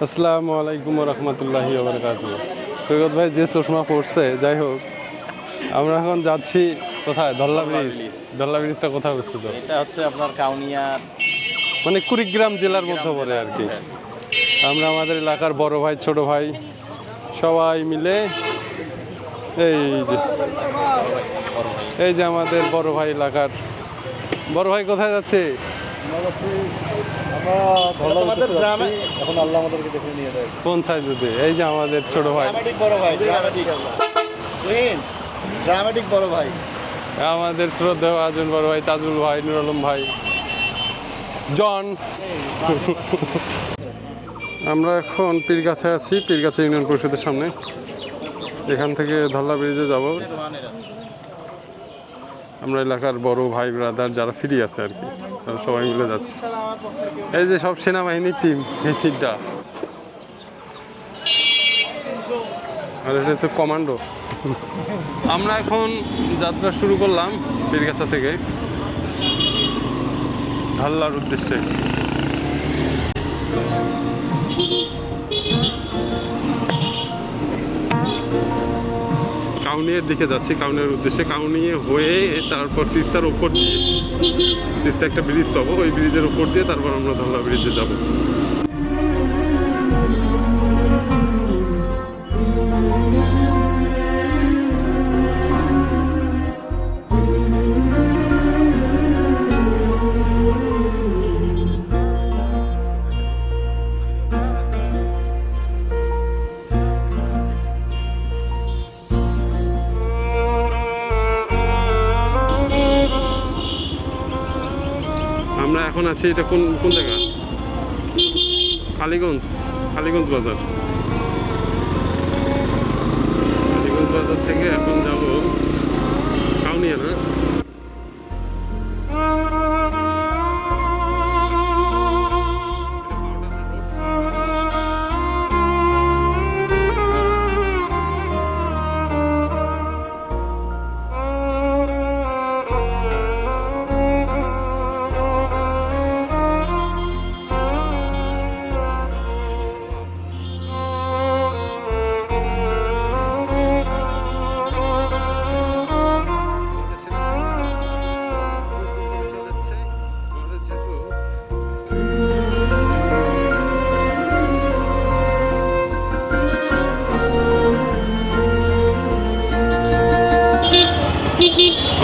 আসসালামু আলাইকুম রহমতুল্লাহি ওবরাকাতুহু। সৈকত ভাই যে চশমা পড়ছে, যাই হোক আমরা এখন যাচ্ছি কোথায়? ধল্লা ব্রিজ। ধল্লা ব্রিজটা কোথায় অবস্থিত? এটা হচ্ছে আপনার কাউনিয়া মানে কুড়িগ্রাম জেলার মধ্যে পড়ে আর কি। আমরা আমাদের এলাকার বড় ভাই ছোট ভাই সবাই মিলে এই যে এই যে আমাদের বড় ভাই এলাকার বড় ভাই কোথায় যাচ্ছে? এখন আল্লাহ আমাদেরকে দেখে নিয়ে যায়। কোন সাইজে? এই যে আমাদের ছোট ভাই, ড্রামাটিক বড় ভাই, ড্রামাটিক বড় ভাই। আমাদের শ্রদ্ধেয় আজন বড় ভাই, তাজুল ভাই, নুর আলম ভাই, জন। আমরা এখন পীরগাছা আছি, পীরগাছা ইউনিয়ন পরিষদের সামনে। এখান থেকে ধল্লা ব্রিজে যাব। আমরা এলাকার বড় ভাই ব্রাদার যারা ফ্রি আছে আর কি, তারা সবাই মিলে যাচ্ছে। এই যে সব সেনাবাহিনীর টিম, এই টিমটা, আর এটা হচ্ছে কমান্ডো। আমরা এখন যাত্রা শুরু করলাম পীরগাছা থেকে ধল্লার উদ্দেশ্যে। কাউনিয়ার দিকে যাচ্ছি, কাউনিয়ার উদ্দেশ্যে। কাউনিয়া হয়ে তারপর তিস্তার উপর দিয়ে, তিস্তা একটা ব্রিজ পাবো, ওই ব্রিজের উপর দিয়ে তারপর আমরা ধল্লা ব্রিজে যাব। আমরা এখন আছি, এটা কোন কোন জায়গা? কালীগঞ্জ, কালীগঞ্জ বাজার। কালীগঞ্জ বাজার থেকে এখন যাব কাউনিয়া, না?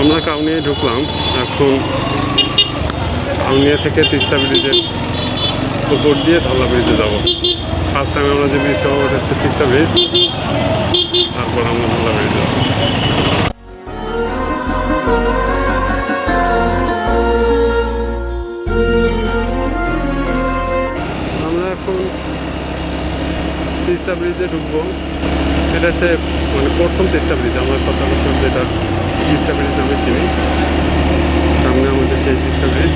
আমরা কাউনিয়ায় ঢুকলাম। এখন কাউনিয়া থেকে তিস্তা ব্রিজের উপর দিয়ে ধল্লা ব্রিজে যাব। ফার্স্ট টাইম আমরা যে ব্রিজটা পাবো ওটা হচ্ছে তিস্তা ব্রিজ, তারপর আমরা ধল্লা ব্রিজে যাব। আমরা এখন তিস্তা ব্রিজে ঢুকবো। এটা হচ্ছে মানে প্রথম তিস্তা ব্রিজ, আমরা সচরাচর যেটা তিস্তা ব্রিজ নামে চিনি। সামনে আমাদের সেই তিস্তা ব্রিজ।